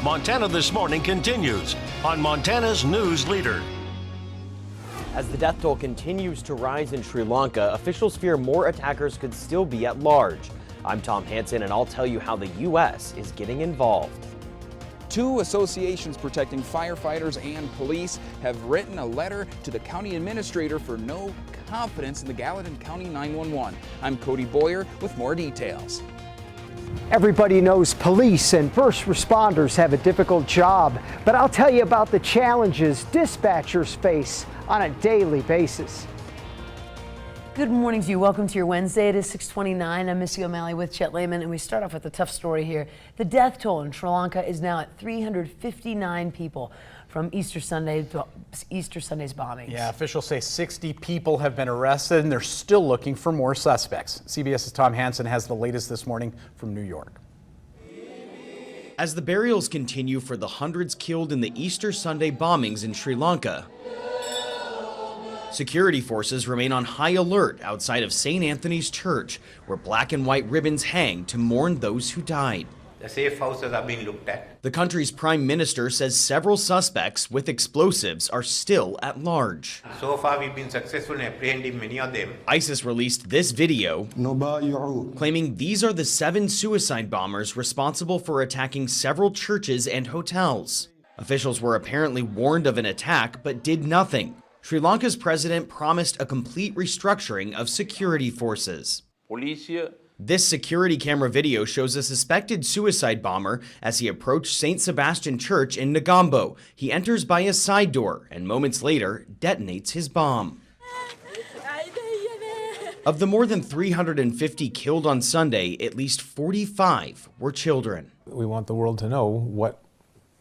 Montana This Morning continues on Montana's News Leader. As the death toll continues to rise in Sri Lanka, officials fear more attackers could still be at large. I'm Tom Hansen, and I'll tell you how the U.S. is getting involved. Two associations protecting firefighters and police have written a letter to the county administrator for no confidence in the Gallatin County 911. I'm Cody Boyer with more details. Everybody knows police and first responders have a difficult job, but I'll tell you about the challenges dispatchers face on a daily basis. Good morning to you. Welcome to your Wednesday. It is 6:29. I'm Missy O'Malley with Chet Lehman, and we start off with a tough story here. The death toll in Sri Lanka is now at 359 people from Easter Sunday's bombings. Yeah, officials say 60 people have been arrested, and they're still looking for more suspects. CBS's Tom Hansen has the latest this morning from New York. As the burials continue for the hundreds killed in the Easter Sunday bombings in Sri Lanka, security forces remain on high alert outside of St. Anthony's Church, where black and white ribbons hang to mourn those who died. The safe houses are being looked at. The country's prime minister says several suspects with explosives are still at large. So far, we've been successful in apprehending many of them. ISIS released this video claiming these are the 7 suicide bombers responsible for attacking several churches and hotels. Officials were apparently warned of an attack but did nothing. Sri Lanka's president promised a complete restructuring of security forces. This security camera video shows a suspected suicide bomber as he approached St. Sebastian Church in Negombo. He enters by a side door and moments later detonates his bomb. Of the more than 350 killed on Sunday, at least 45 were children. We want the world to know what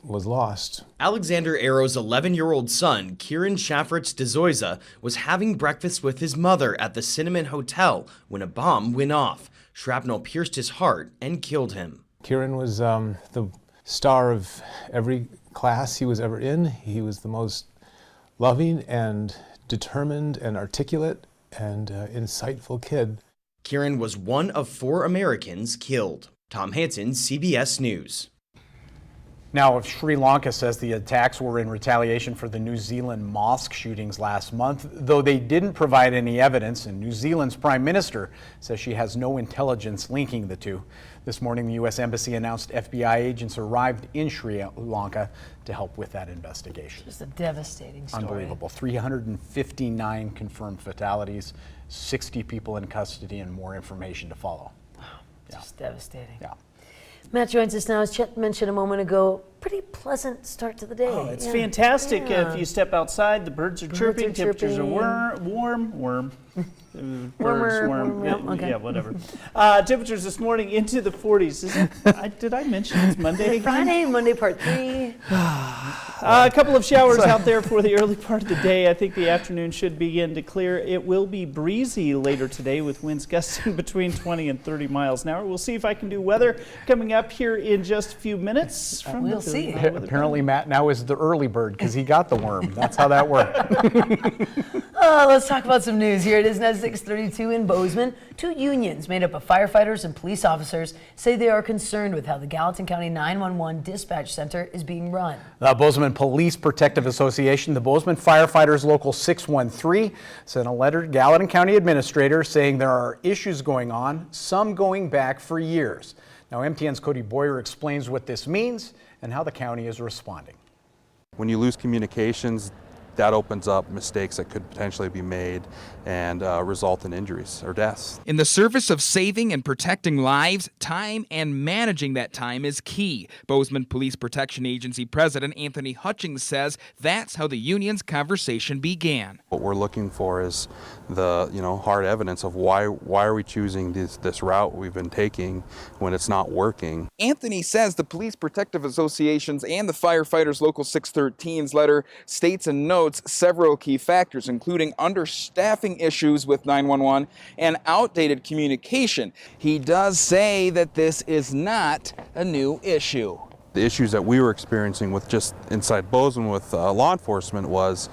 was lost. Alexander Arrow's 11-year-old son, Kieran Shafritz DeZoiza, was having breakfast with his mother at the Cinnamon Hotel when a bomb went off. Shrapnel pierced his heart and killed him. Kieran was the star of every class he was ever in. He was the most loving and determined and articulate and insightful kid. Kieran was one of 4 Americans killed. Tom Hansen, CBS News. Now, Sri Lanka says the attacks were in retaliation for the New Zealand mosque shootings last month, though they didn't provide any evidence, and New Zealand's prime minister says she has no intelligence linking the two. This morning, the U.S. Embassy announced FBI agents arrived in Sri Lanka to help with that investigation. Just a devastating story. Unbelievable. 359 confirmed fatalities, 60 people in custody, and more information to follow. Wow, just devastating. Yeah. Matt joins us now. As Chet mentioned a moment ago, pretty pleasant start to the day. Oh, it's fantastic. If you step outside, the birds are chirping, temperatures are warm. Yeah, whatever. Temperatures this morning into the 40s. Did I mention it's Monday again? Friday, Monday part 3. A couple of showers out there for the early part of the day. I think the afternoon should begin to clear. It will be breezy later today with winds gusting between 20 and 30 miles an hour. We'll see if I can do weather coming up here in just a few minutes. We'll see. Apparently, Matt now is the early bird because he got the worm. That's how that worked. Let's talk about some news. Here it is now 6:32 in Bozeman. 2 unions made up of firefighters and police officers say they are concerned with how the Gallatin County 911 dispatch center is being run. The Bozeman Police Protective Association, the Bozeman Firefighters Local 613, sent a letter to Gallatin County Administrator saying there are issues going on, some going back for years. Now, MTN's Cody Boyer explains what this means and how the county is responding. When you lose communications, that opens up mistakes that could potentially be made and result in injuries or deaths. In the service of saving and protecting lives, time and managing that time is key. Bozeman Police Protection Agency President Anthony Hutchings says that's how the union's conversation began. What we're looking for is the hard evidence of why are we choosing this route we've been taking when it's not working. Anthony says the Police Protective Associations and the Firefighters Local 613's letter states and notes several key factors, including understaffing issues with 911 and outdated communication. He does say that this is not a new issue. The issues that we were experiencing with just inside Bozeman with law enforcement was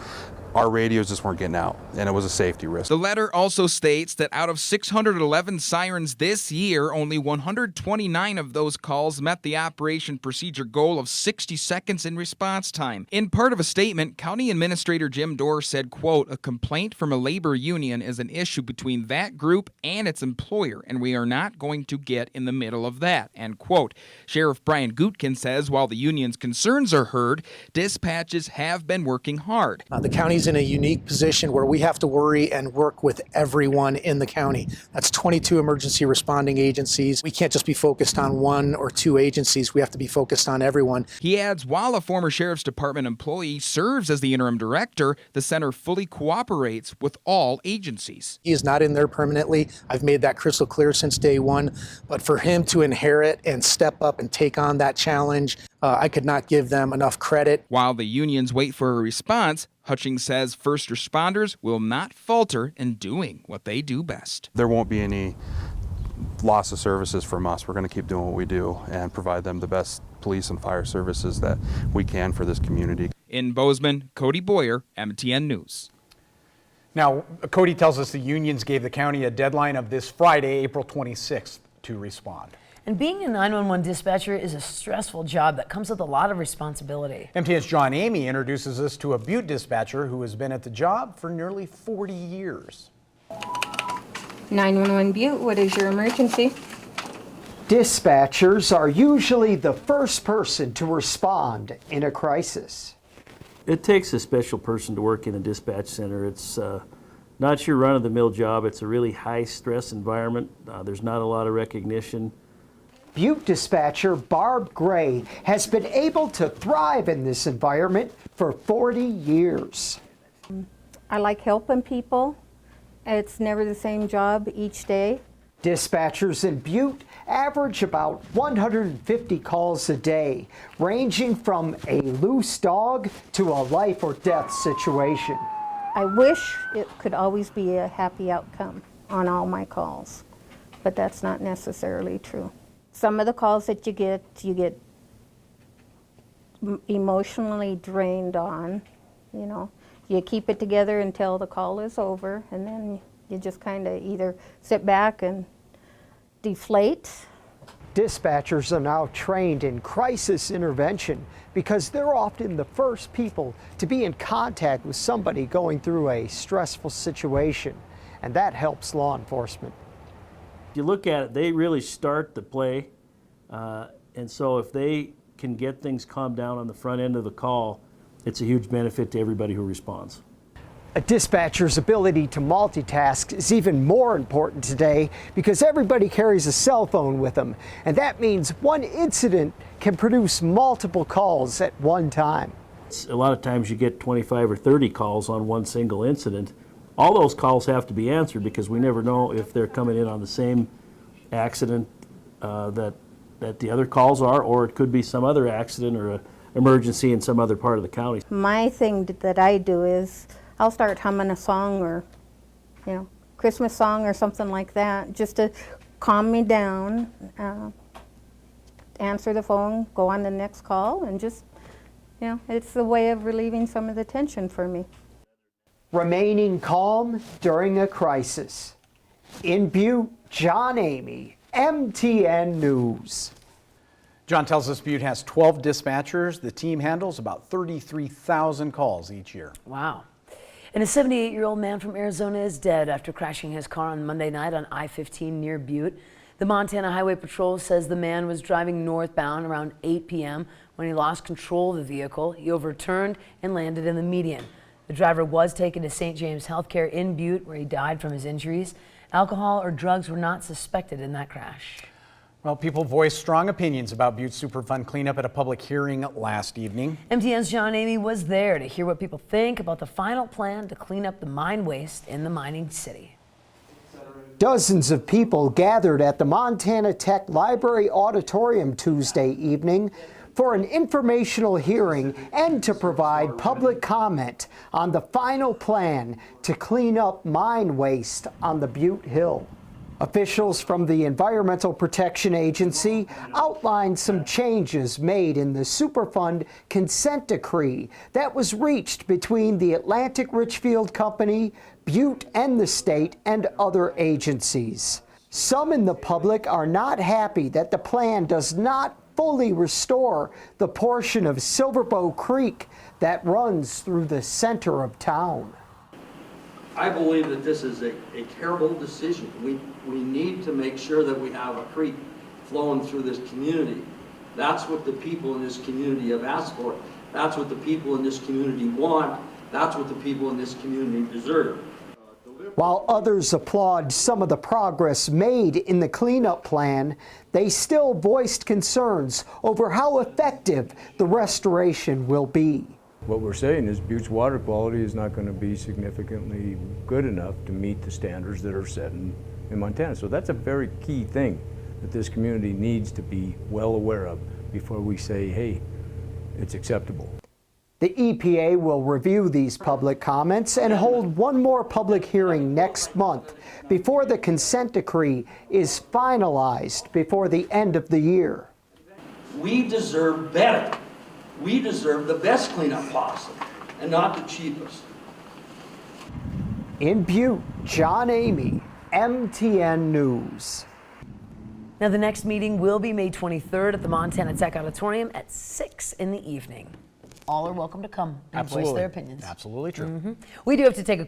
our radios just weren't getting out, and it was a safety risk. The letter also states that out of 611 sirens this year, only 129 of those calls met the operation procedure goal of 60 seconds in response time. In part of a statement, County Administrator Jim Dorr said, quote, "A complaint from a labor union is an issue between that group and its employer, and we are not going to get in the middle of that," end quote. Sheriff Brian Gutkin says while the union's concerns are heard, dispatches have been working hard. The county's in a unique position where we have to worry and work with everyone in the county. That's 22 emergency responding agencies. We can't just be focused on one or two agencies. We have to be focused on everyone. He adds, while a former Sheriff's Department employee serves as the interim director, the center fully cooperates with all agencies. He is not in there permanently. I've made that crystal clear since day one. But for him to inherit and step up and take on that challenge, I could not give them enough credit. While the unions wait for a response, Hutchings says first responders will not falter in doing what they do best. There won't be any loss of services from us. We're going to keep doing what we do and provide them the best police and fire services that we can for this community. In Bozeman, Cody Boyer, MTN News. Now, Cody tells us the unions gave the county a deadline of this Friday, April 26th, to respond. And being a 911 dispatcher is a stressful job that comes with a lot of responsibility. MTN's John Amy introduces us to a Butte dispatcher who has been at the job for nearly 40 years. 911 Butte, what is your emergency? Dispatchers are usually the first person to respond in a crisis. It takes a special person to work in a dispatch center. It's not your run-of-the-mill job. It's a really high-stress environment. There's not a lot of recognition. Butte dispatcher Barb Gray has been able to thrive in this environment for 40 years. I like helping people. It's never the same job each day. Dispatchers in Butte average about 150 calls a day, ranging from a loose dog to a life or death situation. I wish it could always be a happy outcome on all my calls, but that's not necessarily true. Some of the calls that you get emotionally drained on, you know. You keep it together until the call is over, and then you just kind of either sit back and deflate. Dispatchers are now trained in crisis intervention because they're often the first people to be in contact with somebody going through a stressful situation, and that helps law enforcement. If you look at it, they really start the play, and so if they can get things calmed down on the front end of the call, it's a huge benefit to everybody who responds. A dispatcher's ability to multitask is even more important today because everybody carries a cell phone with them, and that means one incident can produce multiple calls at one time. A lot of times you get 25 or 30 calls on one single incident. All those calls have to be answered because we never know if they're coming in on the same accident that the other calls are, or it could be some other accident or an emergency in some other part of the county. My thing that I do is I'll start humming a song or, you know, Christmas song or something like that, just to calm me down, answer the phone, go on the next call, and just, you know, it's a way of relieving some of the tension for me. Remaining calm during a crisis. In Butte, John Amy, MTN News. John tells us Butte has 12 dispatchers. The team handles about 33,000 calls each year. Wow. And a 78-year-old man from Arizona is dead after crashing his car on Monday night on I-15 near Butte. The Montana Highway Patrol says the man was driving northbound around 8 p.m. when he lost control of the vehicle. He overturned and landed in the median. The driver was taken to St. James Healthcare in Butte, where he died from his injuries. Alcohol or drugs were not suspected in that crash. Well, people voiced strong opinions about Butte Superfund cleanup at a public hearing last evening. MTN's John Amy was there to hear what people think about the final plan to clean up the mine waste in the mining city. Dozens of people gathered at the Montana Tech Library Auditorium Tuesday evening for an informational hearing and to provide public comment on the final plan to clean up mine waste on the Butte Hill. Officials from the Environmental Protection Agency outlined some changes made in the Superfund consent decree that was reached between the Atlantic Richfield Company, Butte and the state, and other agencies. Some in the public are not happy that the plan does not fully restore the portion of Silverbow Creek that runs through the center of town. I believe that this is a terrible decision. We need to make sure that we have a creek flowing through this community. That's what the people in this community have asked for. That's what the people in this community want. That's what the people in this community deserve. While others applaud some of the progress made in the cleanup plan, they still voiced concerns over how effective the restoration will be. What we're saying is Butte's water quality is not going to be significantly good enough to meet the standards that are set in Montana. So that's a very key thing that this community needs to be well aware of before we say, hey, it's acceptable. The EPA will review these public comments and hold one more public hearing next month before the consent decree is finalized before the end of the year. We deserve better. We deserve the best cleanup possible and not the cheapest. In Butte, John Amy, MTN News. Now, the next meeting will be May 23rd at the Montana Tech Auditorium at 6 in the evening. All are welcome to come and voice their opinions. Absolutely true. We do have to take a